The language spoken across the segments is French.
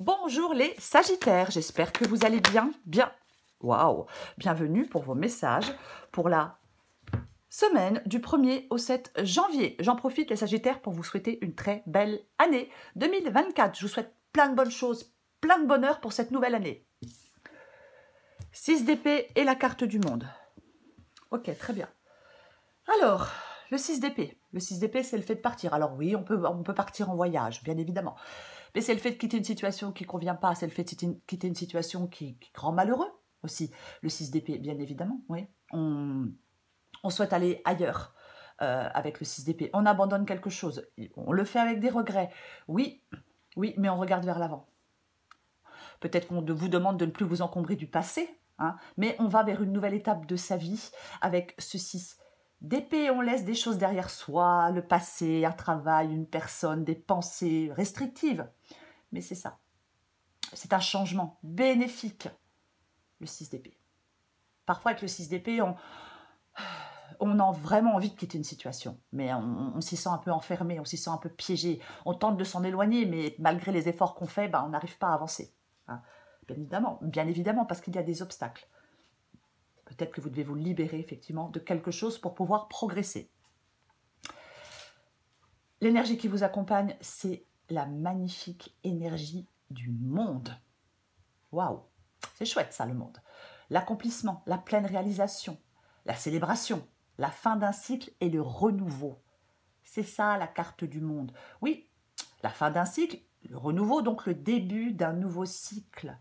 Bonjour les Sagittaires, j'espère que vous allez bien. Waouh, bienvenue pour vos messages pour la semaine du 1er au 7 janvier. J'en profite les Sagittaires pour vous souhaiter une très belle année 2024. Je vous souhaite plein de bonnes choses, plein de bonheur pour cette nouvelle année. 6 d'épée et la carte du monde. Ok, très bien. Alors, le 6 d'épée. Le 6 d'épée, c'est le fait de partir. Alors oui, on peut partir en voyage, bien évidemment. Mais c'est le fait de quitter une situation qui ne convient pas, c'est le fait de quitter une situation qui rend malheureux aussi. Le 6 d'épée, bien évidemment, oui. On souhaite aller ailleurs avec le 6 d'épée. On abandonne quelque chose. On le fait avec des regrets. Oui, oui, mais on regarde vers l'avant. Peut-être qu'on vous demande de ne plus vous encombrer du passé, hein, mais on va vers une nouvelle étape de sa vie avec ce 6 d'épée. On laisse des choses derrière soi, le passé, un travail, une personne, des pensées restrictives. Mais c'est ça. C'est un changement bénéfique, le 6 d'épée. Parfois, avec le 6 d'épée, on a vraiment envie de quitter une situation, mais on s'y sent un peu enfermé, on s'y sent un peu piégé. On tente de s'en éloigner, mais malgré les efforts qu'on fait, on n'arrive pas à avancer. Hein. Bien évidemment, parce qu'il y a des obstacles. Peut-être que vous devez vous libérer, effectivement, de quelque chose pour pouvoir progresser. L'énergie qui vous accompagne, c'est la magnifique énergie du monde. Waouh, c'est chouette ça, le monde. L'accomplissement, la pleine réalisation, la célébration, la fin d'un cycle et le renouveau. C'est ça la carte du monde. Oui, la fin d'un cycle, le renouveau, donc le début d'un nouveau cycle.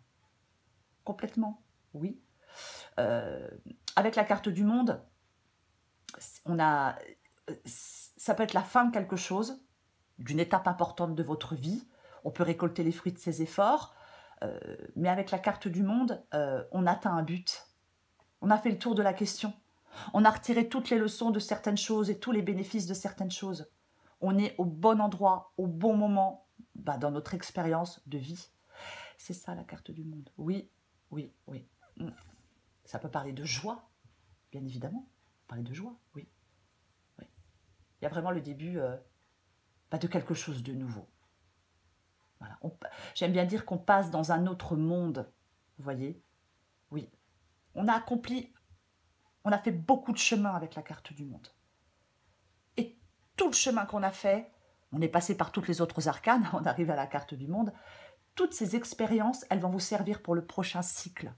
Complètement, oui. Avec la carte du monde, ça peut être la fin de quelque chose, d'une étape importante de votre vie. On peut récolter les fruits de ses efforts. Mais avec la carte du monde, on atteint un but. On a fait le tour de la question. On a retiré toutes les leçons de certaines choses et tous les bénéfices de certaines choses. On est au bon endroit, au bon moment, dans notre expérience de vie. C'est ça la carte du monde. Oui, oui, oui. Ça peut parler de joie, bien évidemment. Parler de joie, oui. Oui. Il y a vraiment le début de quelque chose de nouveau. Voilà. J'aime bien dire qu'on passe dans un autre monde, vous voyez. Oui. On a fait beaucoup de chemin avec la carte du monde. Et tout le chemin qu'on a fait, on est passé par toutes les autres arcanes, on arrive à la carte du monde. Toutes ces expériences, elles vont vous servir pour le prochain cycle,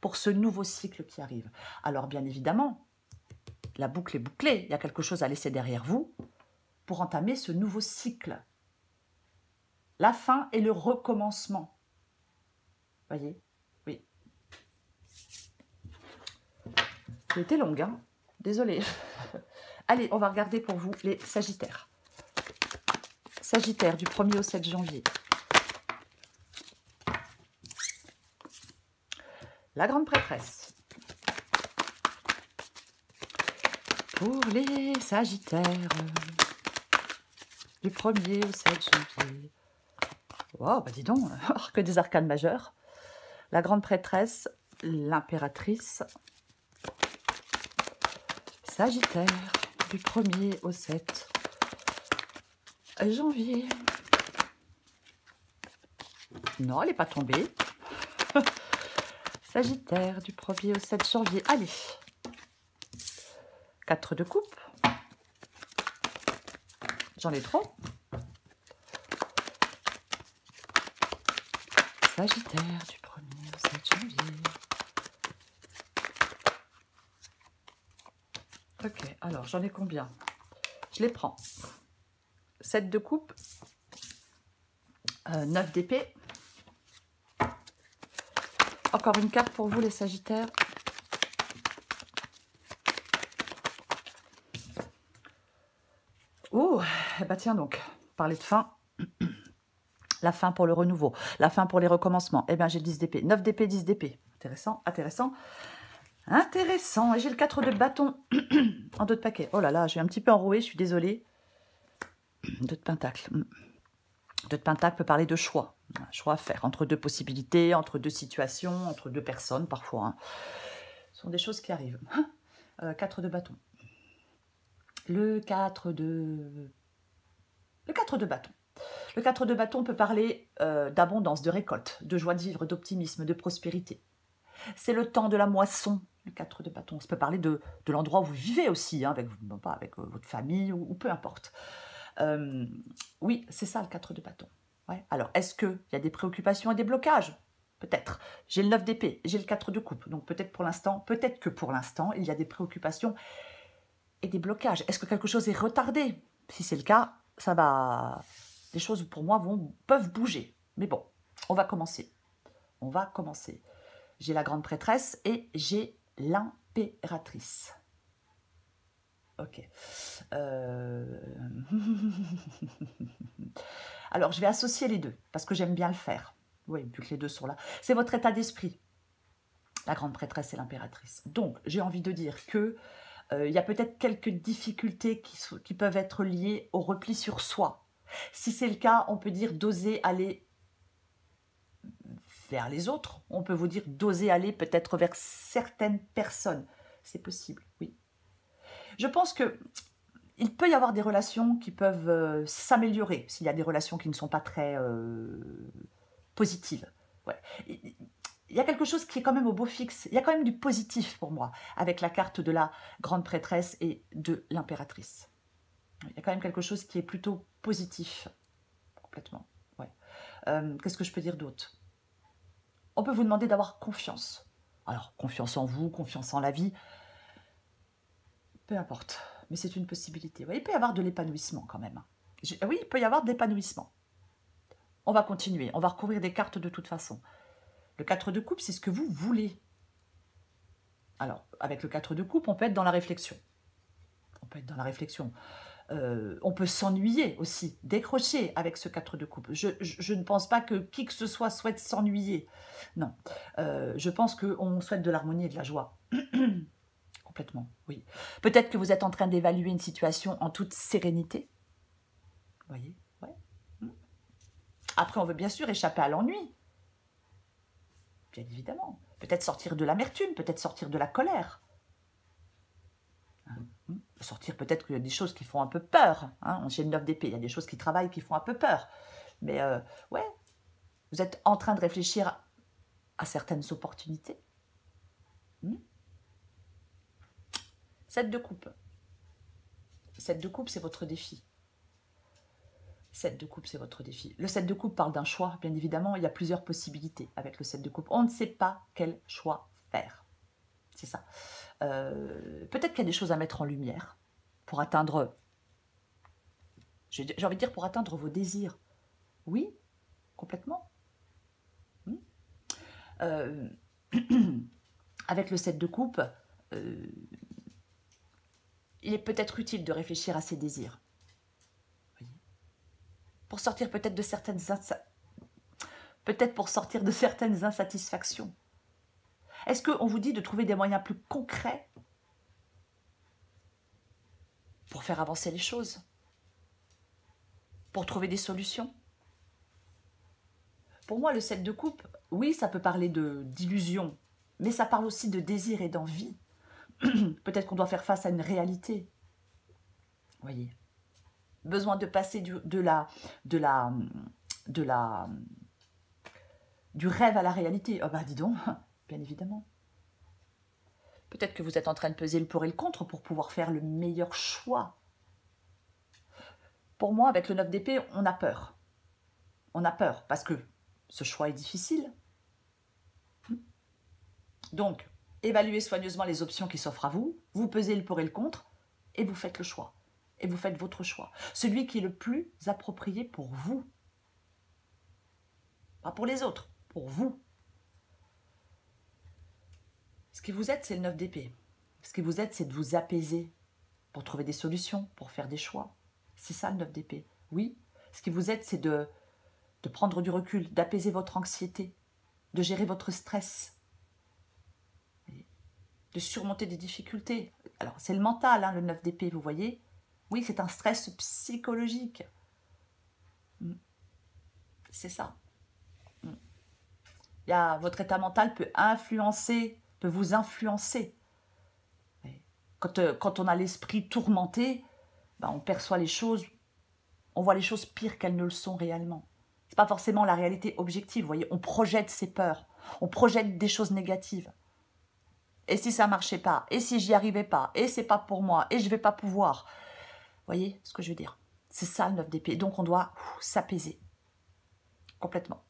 pour ce nouveau cycle qui arrive. Alors bien évidemment, la boucle est bouclée, il y a quelque chose à laisser derrière vous pour entamer ce nouveau cycle. La fin et le recommencement. Voyez? Oui. C'était longue, hein? Désolée. Allez, on va regarder pour vous les Sagittaires. Sagittaire du 1er au 7 janvier. La grande prêtresse. Pour les Sagittaires du 1er au 7 janvier. Wow, dis donc, que des arcanes majeures. La grande prêtresse, l'impératrice. Sagittaire du 1er au 7 janvier. Non, elle n'est pas tombée. Sagittaire du 1er au 7 janvier. Allez. 4 de coupe. J'en ai trop. Sagittaire du 1er au 7 janvier. Ok, alors j'en ai combien? Je les prends. 7 de coupe. 9 d'épée. Encore une carte pour vous les Sagittaires. Oh, tiens donc, parler de fin. La fin pour le renouveau, la fin pour les recommencements. Eh bien, j'ai le 10 d'épée. 9 d'épée, 10 d'épée. Intéressant, intéressant. Intéressant. Et j'ai le 4 de bâton en 2 de paquet. Oh là là, je suis un petit peu enrouée, je suis désolée. 2 de pentacle. 2 de pentacle peut parler de choix. Un choix à faire entre 2 possibilités, entre 2 situations, entre 2 personnes parfois. Hein. Ce sont des choses qui arrivent. 4 de bâton. Le 4 de bâton. Le 4 de bâton peut parler d'abondance, de récolte, de joie de vivre, d'optimisme, de prospérité. C'est le temps de la moisson, le 4 de bâton. Ça peut parler de l'endroit où vous vivez aussi, hein, avec votre famille ou peu importe. Oui, c'est ça le 4 de bâton. Ouais. Alors, est-ce qu'il y a des préoccupations et des blocages? Peut-être. J'ai le 9 d'épée, j'ai le 4 de coupe. Donc peut-être que pour l'instant, il y a des préoccupations et des blocages. Est-ce que quelque chose est retardé? Si c'est le cas, ça va... Les choses pour moi peuvent bouger. Mais bon, on va commencer. On va commencer. J'ai la grande prêtresse et j'ai l'impératrice. Ok. Alors, je vais associer les deux, parce que j'aime bien le faire. Oui, vu que les deux sont là. C'est votre état d'esprit, la grande prêtresse et l'impératrice. Donc, j'ai envie de dire que il y a peut-être quelques difficultés qui peuvent être liées au repli sur soi. Si c'est le cas, on peut dire d'oser aller vers les autres. On peut vous dire d'oser aller peut-être vers certaines personnes. C'est possible, oui. Je pense que il peut y avoir des relations qui peuvent s'améliorer s'il y a des relations qui ne sont pas très positives. Ouais. Il y a quelque chose qui est quand même au beau fixe. Il y a quand même du positif pour moi avec la carte de la grande prêtresse et de l'impératrice. Il y a quand même quelque chose qui est plutôt positif. Complètement. Ouais. Qu'est-ce que je peux dire d'autre? On peut vous demander d'avoir confiance. Alors, confiance en vous, confiance en la vie. Peu importe. Mais c'est une possibilité. Ouais, il peut y avoir de l'épanouissement quand même. Oui, il peut y avoir de l'épanouissement. On va continuer. On va recouvrir des cartes de toute façon. Le 4 de coupe, c'est ce que vous voulez. Alors, avec le 4 de coupe, on peut être dans la réflexion. On peut être dans la réflexion. On peut s'ennuyer aussi, décrocher avec ce 4 de coupe. Je ne pense pas que qui que ce soit souhaite s'ennuyer. Non. Je pense qu'on souhaite de l'harmonie et de la joie. Complètement, oui. Peut-être que vous êtes en train d'évaluer une situation en toute sérénité. Vous voyez, ouais. Après, on veut bien sûr échapper à l'ennui. Bien évidemment. Peut-être sortir de l'amertume, peut-être sortir de la colère. Sortir peut-être qu'il y a des choses qui font un peu peur. Hein. J'ai le 9 d'épée, il y a des choses qui travaillent qui font un peu peur. Mais ouais, vous êtes en train de réfléchir à certaines opportunités. 7 de coupe. 7 de coupe, c'est votre défi. 7 de coupe, c'est votre défi. Le 7 de coupe parle d'un choix, bien évidemment. Il y a plusieurs possibilités avec le 7 de coupe. On ne sait pas quel choix faire. C'est ça. Peut-être qu'il y a des choses à mettre en lumière pour atteindre, j'ai envie de dire, pour atteindre vos désirs. Oui, complètement. Avec le 7 de coupe, il est peut-être utile de réfléchir à ses désirs. Pour sortir peut-être de certaines insatisfactions. Est-ce qu'on vous dit de trouver des moyens plus concrets pour faire avancer les choses? Pour trouver des solutions? Pour moi, le 7 de coupe, oui, ça peut parler d'illusion, mais ça parle aussi de désir et d'envie. Peut-être qu'on doit faire face à une réalité. Vous voyez, besoin de passer du rêve à la réalité. Oh bah dis donc, bien évidemment. Peut-être que vous êtes en train de peser le pour et le contre pour pouvoir faire le meilleur choix. Pour moi, avec le 9 d'épée, on a peur. On a peur parce que ce choix est difficile. Donc, évaluez soigneusement les options qui s'offrent à vous, vous pesez le pour et le contre, et vous faites le choix. Et vous faites votre choix. Celui qui est le plus approprié pour vous. Pas pour les autres, pour vous. Ce qui vous aide, c'est le 9 d'épée. Ce qui vous aide, c'est de vous apaiser pour trouver des solutions, pour faire des choix. C'est ça le 9 d'épée. Oui, ce qui vous aide, c'est de prendre du recul, d'apaiser votre anxiété, de gérer votre stress, de surmonter des difficultés. Alors, c'est le mental, hein, le 9 d'épée, vous voyez. Oui, c'est un stress psychologique. C'est ça. Votre état mental peut vous influencer. Quand on a l'esprit tourmenté, ben, on perçoit les choses On voit les choses pires qu'elles ne le sont réellement. Ce n'est pas forcément la réalité objective, vous voyez. On projette ses peurs, on projette des choses négatives. Et si ça ne marchait pas, et si j'y arrivais pas, et c'est pas pour moi, et je ne vais pas pouvoir. Vous voyez ce que je veux dire? C'est ça le 9 d'épée. Donc on doit s'apaiser complètement.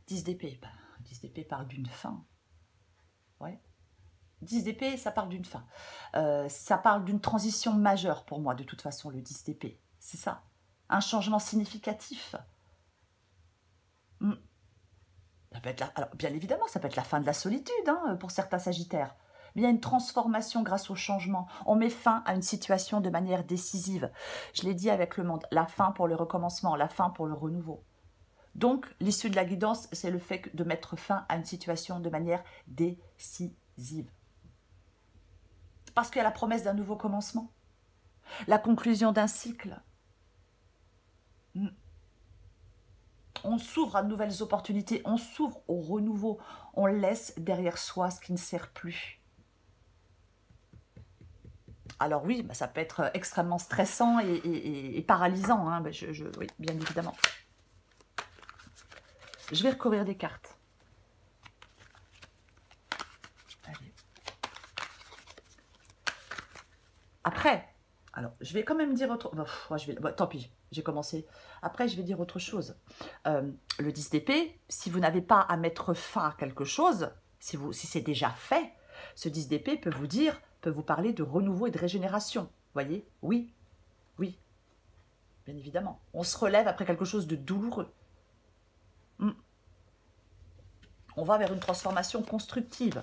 10 d'épée, 10 d'épée parle d'une fin. Ouais. 10 d'épée, ça parle d'une fin. Ça parle d'une transition majeure pour moi, de toute façon, le 10 d'épée. C'est ça. Un changement significatif. Ça peut être alors, bien évidemment, ça peut être la fin de la solitude hein, pour certains sagittaires. Mais il y a une transformation grâce au changement. On met fin à une situation de manière décisive. Je l'ai dit avec le monde, la fin pour le recommencement, la fin pour le renouveau. Donc, l'issue de la guidance, c'est le fait de mettre fin à une situation de manière décisive. Parce qu'il y a la promesse d'un nouveau commencement, la conclusion d'un cycle. On s'ouvre à de nouvelles opportunités, on s'ouvre au renouveau, on laisse derrière soi ce qui ne sert plus. Alors oui, ça peut être extrêmement stressant et paralysant, hein, oui, bien évidemment. Je vais recourir des cartes. Allez. Après, alors, je vais quand même dire autre... tant pis, j'ai commencé. Après, je vais dire autre chose. Le 10 d'épée, si vous n'avez pas à mettre fin à quelque chose, si c'est déjà fait, ce 10 d'épée peut vous parler de renouveau et de régénération. Vous voyez? Oui, oui, bien évidemment. On se relève après quelque chose de douloureux. On va vers une transformation constructive.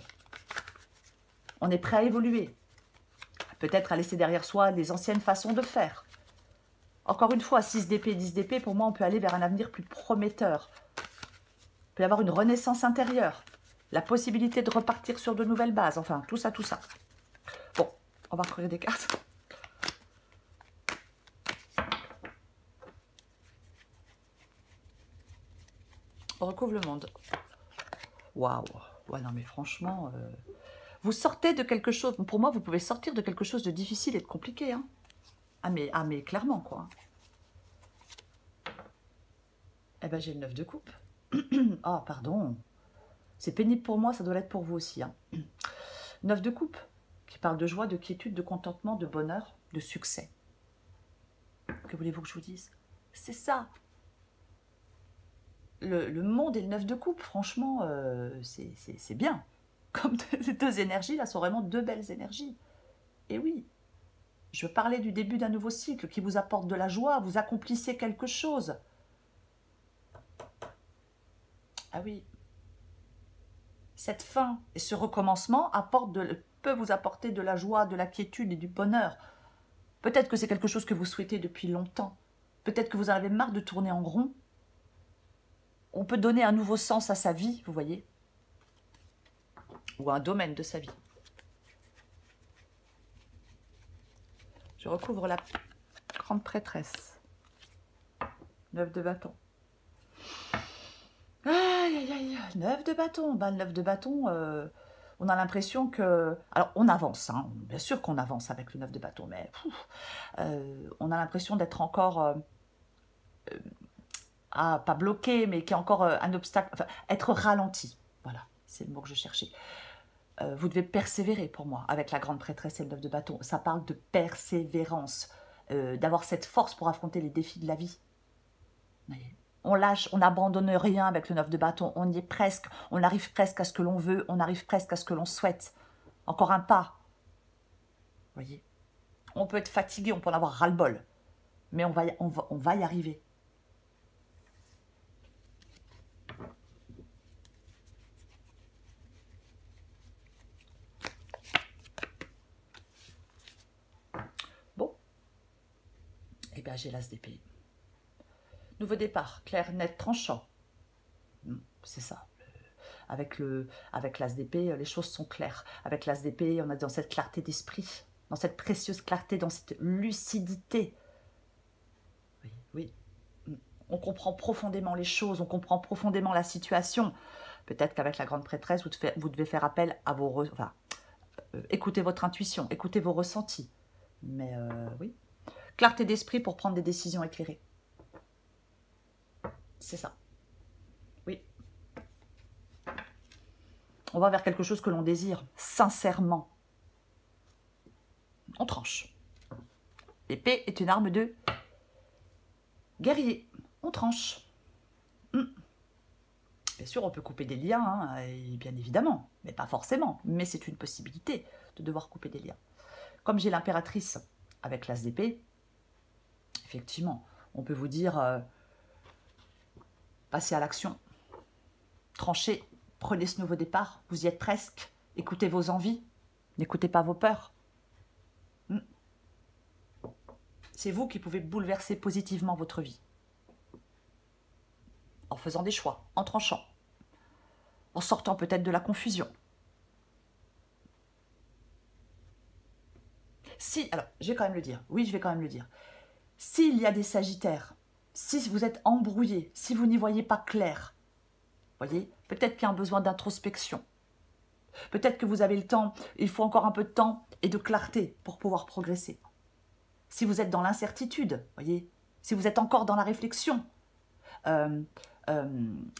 On est prêt à évoluer. Peut-être à laisser derrière soi les anciennes façons de faire. Encore une fois, 6 d'épée, 10 d'épée, pour moi, on peut aller vers un avenir plus prometteur. Il peut y avoir une renaissance intérieure. La possibilité de repartir sur de nouvelles bases. Enfin, tout ça, tout ça. Bon, on va recourir des cartes. On recouvre le monde. Waouh. Ouais, non, mais franchement... Vous sortez de quelque chose, pour moi, vous pouvez sortir de quelque chose de difficile et de compliqué. Hein. Ah, mais clairement, quoi. Eh ben, j'ai le 9 de coupe. Oh, pardon. C'est pénible pour moi, ça doit l'être pour vous aussi. Hein. 9 de coupe, qui parle de joie, de quiétude, de contentement, de bonheur, de succès. Que voulez-vous que je vous dise? C'est ça. Le monde et le 9 de coupe, franchement, c'est bien. Comme ces deux énergies, là, sont vraiment deux belles énergies. Et oui, je parlais du début d'un nouveau cycle qui vous apporte de la joie, vous accomplissez quelque chose. Ah oui. Cette fin et ce recommencement peut vous apporter de la joie, de la quiétude et du bonheur. Peut-être que c'est quelque chose que vous souhaitez depuis longtemps. Peut-être que vous en avez marre de tourner en rond. On peut donner un nouveau sens à sa vie, vous voyez. Ou un domaine de sa vie. Je recouvre la grande prêtresse. 9 de bâton. Aïe, aïe, aïe. 9 de bâton. Ben, le 9 de bâton, on a l'impression que... Alors, on avance, hein. Bien sûr qu'on avance avec le 9 de bâton, mais on a l'impression d'être encore... pas bloqué, mais qui est encore un obstacle... Enfin, être ralenti. Voilà, c'est le mot que je cherchais. Vous devez persévérer pour moi avec la grande prêtresse et le 9 de bâton. Ça parle de persévérance, d'avoir cette force pour affronter les défis de la vie. On lâche, on n'abandonne rien avec le 9 de bâton. On y est presque, on arrive presque à ce que l'on veut, on arrive presque à ce que l'on souhaite. Encore un pas. Vous voyez, on peut être fatigué, on peut en avoir ras-le-bol, mais on va y arriver. Bon, eh bien j'ai l'as d'épée. Nouveau départ, clair, net, tranchant. C'est ça. Avec l'as d'épée, les choses sont claires. Avec l'as d'épée, on est dans cette clarté d'esprit, dans cette précieuse clarté, dans cette lucidité. Oui, oui. On comprend profondément les choses, on comprend profondément la situation. Peut-être qu'avec la grande prêtresse, vous devez faire appel à vos... Enfin, écoutez votre intuition, écoutez vos ressentis. Mais oui. Clarté d'esprit pour prendre des décisions éclairées. C'est ça. Oui. On va vers quelque chose que l'on désire, sincèrement. On tranche. L'épée est une arme de guerrier. On tranche. Bien sûr, on peut couper des liens, hein, et bien évidemment, mais pas forcément. Mais c'est une possibilité de devoir couper des liens. Comme j'ai l'impératrice avec l'as d'épée, effectivement, on peut vous dire passez à l'action, tranchez, prenez ce nouveau départ, vous y êtes presque, écoutez vos envies, n'écoutez pas vos peurs. C'est vous qui pouvez bouleverser positivement votre vie. En faisant des choix, en tranchant, en sortant peut-être de la confusion. Si, alors, je vais quand même le dire, oui, je vais quand même le dire. S'il y a des sagittaires, si vous êtes embrouillé, si vous n'y voyez pas clair, voyez, peut-être qu'il y a un besoin d'introspection. Peut-être que vous avez le temps, il faut encore un peu de temps et de clarté pour pouvoir progresser. Si vous êtes dans l'incertitude, voyez, si vous êtes encore dans la réflexion,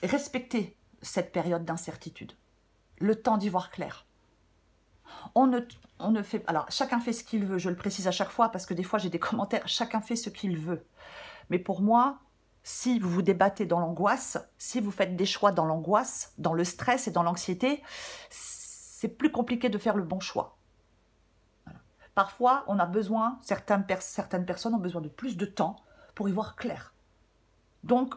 respectez cette période d'incertitude. Le temps d'y voir clair. On ne fait... Alors, chacun fait ce qu'il veut, je le précise à chaque fois, parce que des fois, j'ai des commentaires, chacun fait ce qu'il veut. Mais pour moi, si vous vous débattez dans l'angoisse, si vous faites des choix dans l'angoisse, dans le stress et dans l'anxiété, c'est plus compliqué de faire le bon choix. Voilà. Parfois, on a besoin, certaines personnes ont besoin de plus de temps pour y voir clair. Donc,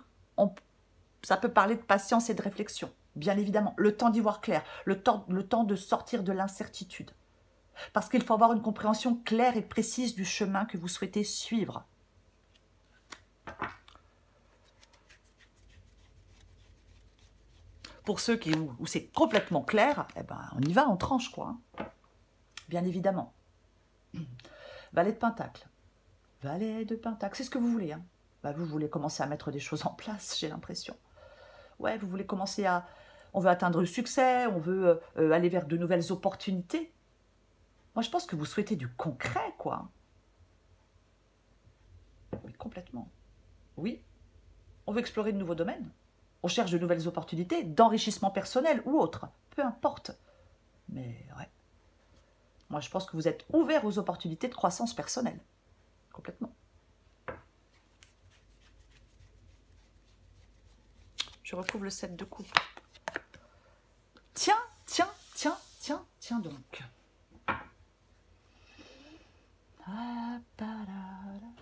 ça peut parler de patience et de réflexion, bien évidemment. Le temps d'y voir clair, le temps de sortir de l'incertitude. Parce qu'il faut avoir une compréhension claire et précise du chemin que vous souhaitez suivre. Pour ceux où c'est complètement clair, eh ben, on y va, on tranche, quoi. Hein. Bien évidemment. Valet de Pentacle. Valet de Pentacle, c'est ce que vous voulez. Hein. Bah, vous voulez commencer à mettre des choses en place, j'ai l'impression. Ouais, vous voulez commencer à... On veut atteindre le succès, on veut aller vers de nouvelles opportunités. Moi, je pense que vous souhaitez du concret, quoi. Oui, complètement. Oui, on veut explorer de nouveaux domaines. On cherche de nouvelles opportunités, d'enrichissement personnel ou autre. Peu importe. Mais ouais. Moi, je pense que vous êtes ouvert aux opportunités de croissance personnelle. Complètement. Je recouvre le 7 de coupe. Tiens, tiens, tiens, tiens, tiens donc.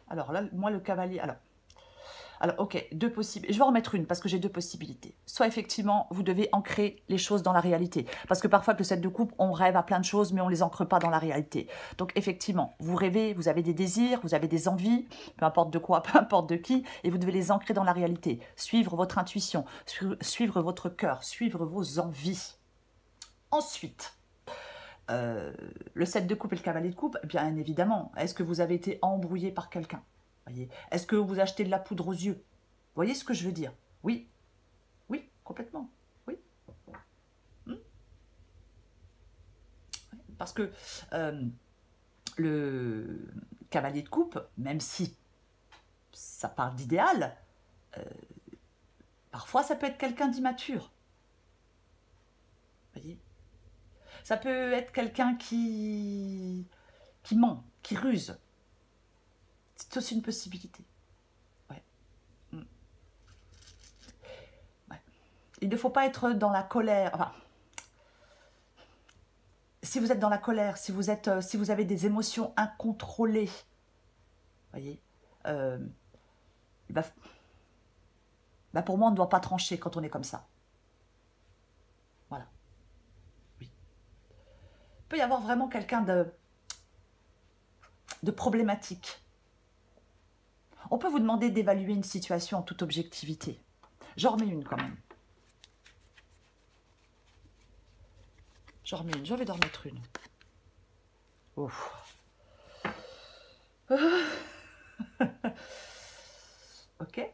Alors là, moi, le cavalier... Alors, ok, deux possibilités. Je vais en remettre une parce que j'ai deux possibilités. Soit effectivement, vous devez ancrer les choses dans la réalité. Parce que parfois, avec le 7 de coupe, on rêve à plein de choses, mais on ne les ancre pas dans la réalité. Donc effectivement, vous rêvez, vous avez des désirs, vous avez des envies, peu importe de quoi, peu importe de qui, et vous devez les ancrer dans la réalité. Suivre votre intuition, suivre votre cœur, suivre vos envies. Ensuite, le 7 de coupe et le cavalier de coupe, bien évidemment, est-ce que vous avez été embrouillé par quelqu'un? Est-ce que vous achetez de la poudre aux yeux? Vous voyez ce que je veux dire? Oui. Oui, complètement. Oui. Parce que le cavalier de coupe, même si ça parle d'idéal, parfois ça peut être quelqu'un d'immature. Vous voyez? Ça peut être quelqu'un qui ment, qui ruse. C'est aussi une possibilité. Ouais. Ouais. Il ne faut pas être dans la colère. Enfin, si vous êtes dans la colère, si vous avez des émotions incontrôlées, voyez, pour moi, on ne doit pas trancher quand on est comme ça. Voilà. Oui. Il peut y avoir vraiment quelqu'un de problématique. On peut vous demander d'évaluer une situation en toute objectivité. J'en remets une quand même. J'en remets une, je vais en remettre une. Ouf. Ok.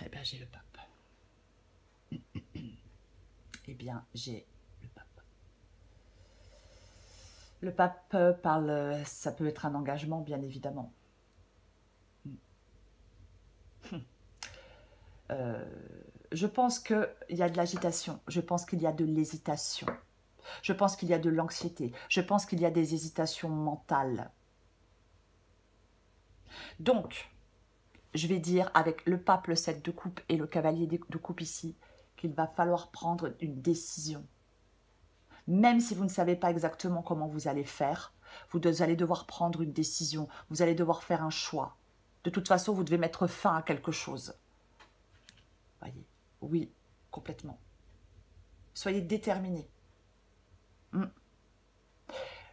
Eh bien, j'ai le pape. Eh bien, j'ai le pape. Le pape parle, ça peut être un engagement, bien évidemment. Je pense qu'il y a de l'agitation, je pense qu'il y a de l'hésitation, je pense qu'il y a de l'anxiété, je pense qu'il y a des hésitations mentales. Donc, je vais dire avec le pape, le 7 de coupe et le cavalier de coupe ici, qu'il va falloir prendre une décision. Même si vous ne savez pas exactement comment vous allez faire, vous allez devoir prendre une décision, vous allez devoir faire un choix. De toute façon, vous devez mettre fin à quelque chose. Voyez, oui, complètement. Soyez déterminés.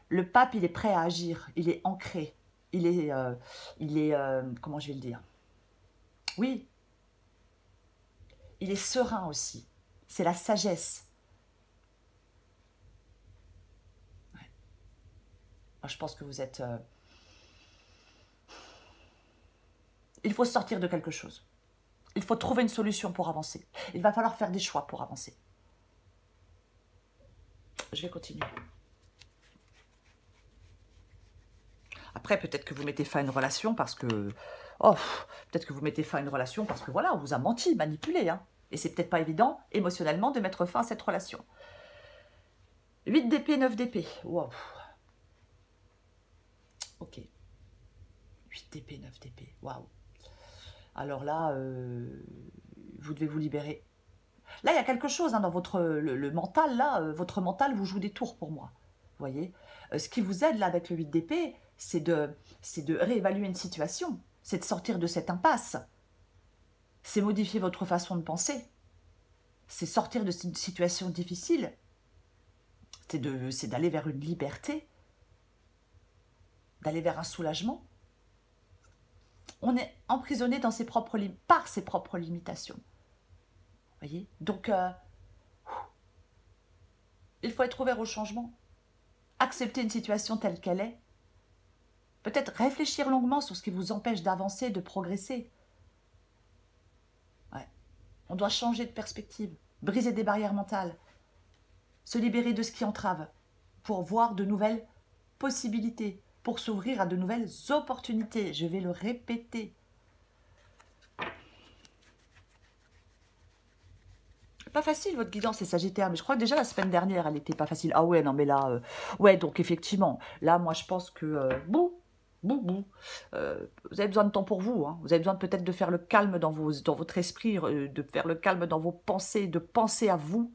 Le pape, il est prêt à agir, il est ancré, il est comment je vais le dire? Oui, il est serein aussi. C'est la sagesse. Ouais. Moi, je pense que vous êtes... Il faut sortir de quelque chose. Il faut trouver une solution pour avancer. Il va falloir faire des choix pour avancer. Je vais continuer. Après, peut-être que vous mettez fin à une relation parce que... Oh, peut-être que vous mettez fin à une relation parce que voilà, on vous a menti, manipulé. Hein. Et c'est peut-être pas évident, émotionnellement, de mettre fin à cette relation. 8 d'épée, 9 d'épée. Wow. Ok. 8 d'épée, 9 d'épée. Waouh. Alors là, vous devez vous libérer. Là, il y a quelque chose hein, dans votre le mental, là, votre mental vous joue des tours pour moi. Vous voyez, ce qui vous aide là avec le 8 d'épée, c'est de réévaluer une situation, c'est de sortir de cette impasse, c'est modifier votre façon de penser, c'est sortir de cette situation difficile, c'est d'aller vers une liberté, d'aller vers un soulagement. On est emprisonné dans par ses propres limitations. Vous voyez, donc il faut être ouvert au changement. Accepter une situation telle qu'elle est. Peut-être réfléchir longuement sur ce qui vous empêche d'avancer, de progresser. Ouais. On doit changer de perspective, briser des barrières mentales, se libérer de ce qui entrave pour voir de nouvelles possibilités, pour s'ouvrir à de nouvelles opportunités. Je vais le répéter. Pas facile votre guidance et Sagittaire, mais je crois que déjà la semaine dernière elle n'était pas facile. Ah ouais, non mais là, ouais, donc effectivement, là moi je pense que, vous avez besoin de temps pour vous, hein. Vous avez besoin peut-être de faire le calme dans votre esprit, de faire le calme dans vos pensées, de penser à vous,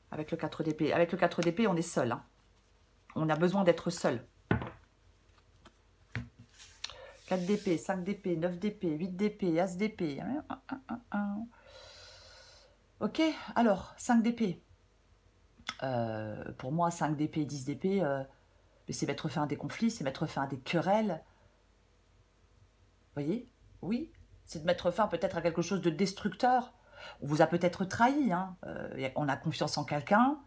avec le 4 d'épée. Avec le 4 d'épée, on est seul, hein. On a besoin d'être seul. 4 d'épée, 5 d'épée, 9 d'épée, 8 d'épée, As d'épée. Ok, alors, 5 d'épée. Pour moi, 5 d'épée, 10 d'épée, c'est mettre fin à des conflits, c'est mettre fin à des querelles. Vous voyez? Oui, c'est de mettre fin peut-être à quelque chose de destructeur. On vous a peut-être trahi, hein. On a confiance en quelqu'un,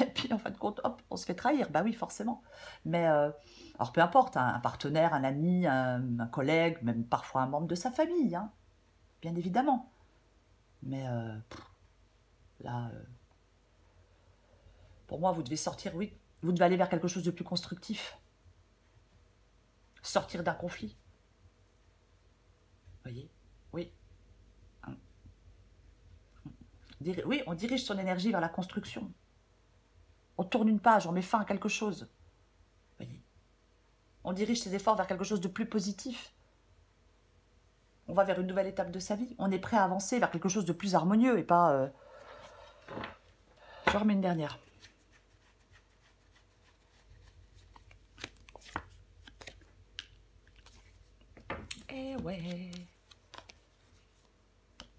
et puis en fin de compte, hop, on se fait trahir. Bah oui, forcément. Mais, alors peu importe, hein, un partenaire, un ami, un collègue, même parfois un membre de sa famille, hein, bien évidemment. Mais là, pour moi, vous devez sortir, oui, vous devez aller vers quelque chose de plus constructif. Sortir d'un conflit. Vous voyez? Oui. Oui, on dirige son énergie vers la construction. On tourne une page, on met fin à quelque chose. Vous voyez? On dirige ses efforts vers quelque chose de plus positif. On va vers une nouvelle étape de sa vie. On est prêt à avancer vers quelque chose de plus harmonieux et pas... Je remets une dernière. Eh ouais.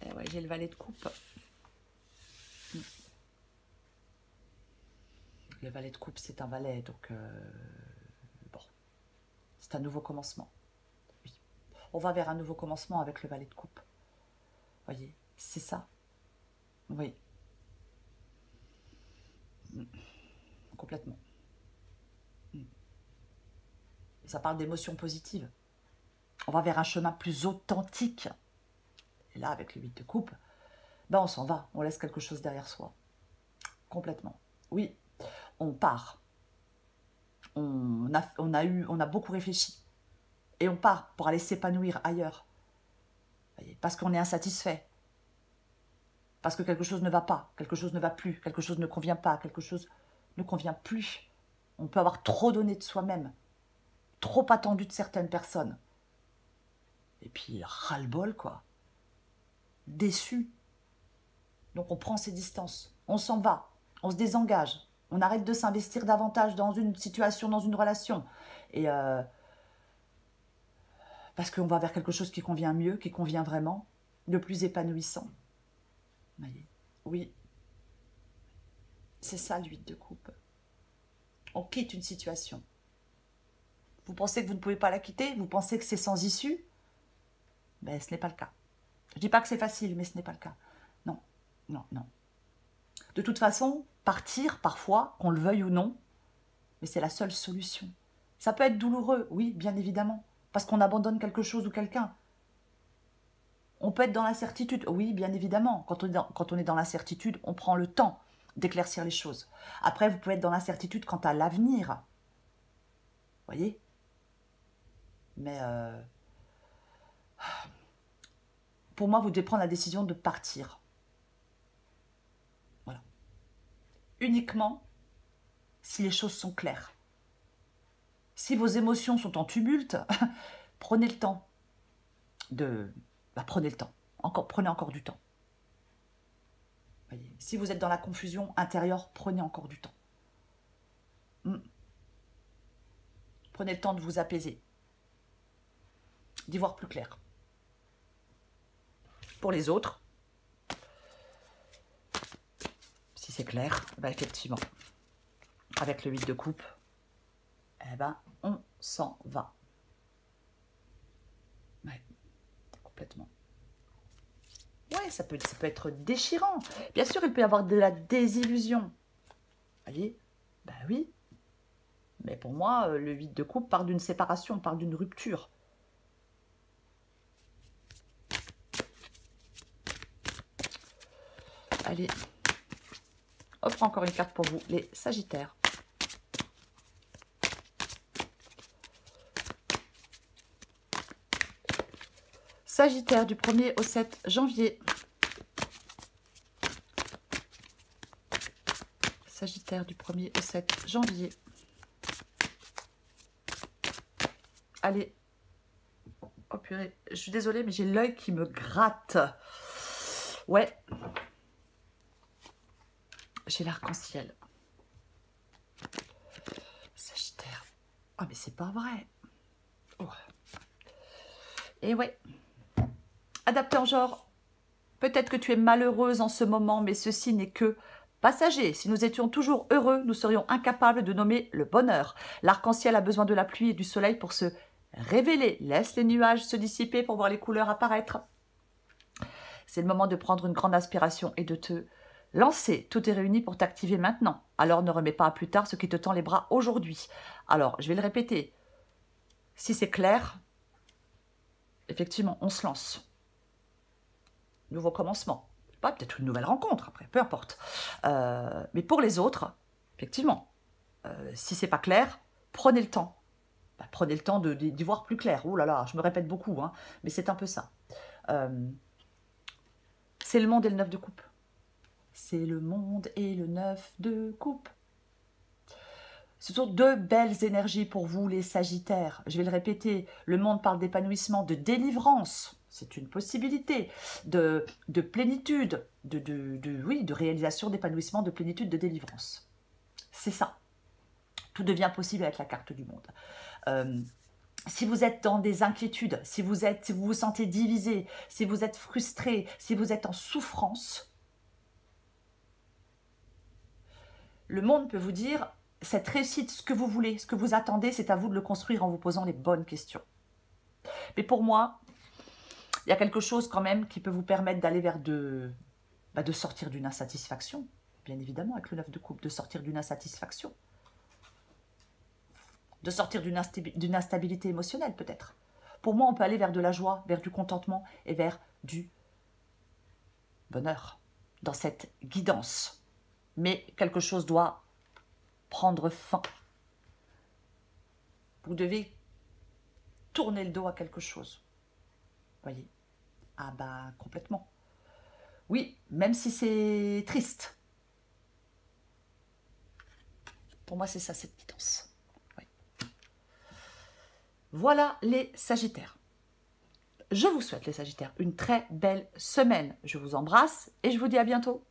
Eh ouais, j'ai le valet de coupe. Le valet de coupe, c'est un valet, donc... bon. C'est un nouveau commencement. Oui. On va vers un nouveau commencement avec le valet de coupe. Vous voyez, c'est ça. Oui. Complètement. Ça parle d'émotions positives. On va vers un chemin plus authentique. Et là, avec le 8 de coupe, ben on s'en va. On laisse quelque chose derrière soi. Complètement. Oui, on part. on a beaucoup réfléchi. Et on part pour aller s'épanouir ailleurs. Voyez, parce qu'on est insatisfait. Parce que quelque chose ne va pas, quelque chose ne va plus, quelque chose ne convient pas, quelque chose ne convient plus. On peut avoir trop donné de soi-même, trop attendu de certaines personnes. Et puis, ras-le-bol, quoi. Déçu. Donc, on prend ses distances, on s'en va, on se désengage, on arrête de s'investir davantage dans une situation, dans une relation. Et parce qu'on va vers quelque chose qui convient mieux, qui convient vraiment, de plus épanouissant. Vous voyez? Oui. C'est ça, le 8 de coupe. On quitte une situation. Vous pensez que vous ne pouvez pas la quitter? Vous pensez que c'est sans issue? Ben, ce n'est pas le cas. Je ne dis pas que c'est facile, mais ce n'est pas le cas. Non, non, non. De toute façon, partir, parfois, qu'on le veuille ou non, mais c'est la seule solution. Ça peut être douloureux, oui, bien évidemment, parce qu'on abandonne quelque chose ou quelqu'un. On peut être dans l'incertitude, oui, bien évidemment. Quand on est dans l'incertitude, on prend le temps d'éclaircir les choses. Après, vous pouvez être dans l'incertitude quant à l'avenir. Vous voyez? Mais pour moi, vous devez prendre la décision de partir. Voilà. Uniquement si les choses sont claires. Si vos émotions sont en tumulte, prenez le temps de... prenez le temps. Prenez encore du temps. Voyez. Si vous êtes dans la confusion intérieure, prenez encore du temps. Prenez le temps de vous apaiser, d'y voir plus clair. Pour les autres, si c'est clair, ben effectivement, avec le 8 de coupe, eh ben, on s'en va. Ouais, complètement. Ouais, ça peut être déchirant. Bien sûr, il peut y avoir de la désillusion. Vous voyez? Ben oui. Mais pour moi, le 8 de coupe parle d'une séparation, parle d'une rupture. Allez, offre encore une carte pour vous, les Sagittaires. Sagittaire du 1er au 7 janvier. Sagittaire du 1er au 7 janvier. Allez. Oh purée, je suis désolée, mais j'ai l'œil qui me gratte. Ouais. J'ai l'arc-en-ciel. Sagittaire. Ah, mais c'est pas vrai. Oh. Et ouais. Adapté en genre. Peut-être que tu es malheureuse en ce moment, mais ceci n'est que passager. Si nous étions toujours heureux, nous serions incapables de nommer le bonheur. L'arc-en-ciel a besoin de la pluie et du soleil pour se révéler. Laisse les nuages se dissiper pour voir les couleurs apparaître. C'est le moment de prendre une grande inspiration et de te lancer. Tout est réuni pour t'activer maintenant. Alors ne remets pas à plus tard ce qui te tend les bras aujourd'hui. Alors, je vais le répéter. Si c'est clair, effectivement, on se lance. Nouveau commencement. Pas peut-être une nouvelle rencontre, après, peu importe. Mais pour les autres, effectivement, si c'est pas clair, prenez le temps. Prenez le temps d'y voir plus clair. Oh là là, je me répète beaucoup, hein, mais c'est un peu ça. C'est le monde et le 9 de coupe. C'est le monde et le 9 de coupe. Ce sont deux belles énergies pour vous, les Sagittaires. Je vais le répéter, le monde parle d'épanouissement, de délivrance. C'est une possibilité de plénitude, oui, de réalisation, d'épanouissement, de plénitude, de délivrance. C'est ça. Tout devient possible avec la carte du monde. Si vous êtes dans des inquiétudes, si vous vous sentez divisé, si vous êtes frustré, si vous êtes en souffrance, le monde peut vous dire, cette réussite, ce que vous voulez, ce que vous attendez, c'est à vous de le construire en vous posant les bonnes questions. Mais pour moi, il y a quelque chose quand même qui peut vous permettre d'aller vers de sortir d'une insatisfaction, bien évidemment, avec le 9 de coupe, de sortir d'une insatisfaction. De sortir d'une instabilité émotionnelle peut-être. Pour moi, on peut aller vers de la joie, vers du contentement et vers du bonheur, dans cette guidance. Mais quelque chose doit prendre fin. Vous devez tourner le dos à quelque chose. Voyez? Ah bah, complètement. Oui, même si c'est triste. Pour moi, c'est ça, cette guidance. Oui. Voilà les Sagittaires. Je vous souhaite, les Sagittaires, une très belle semaine. Je vous embrasse et je vous dis à bientôt.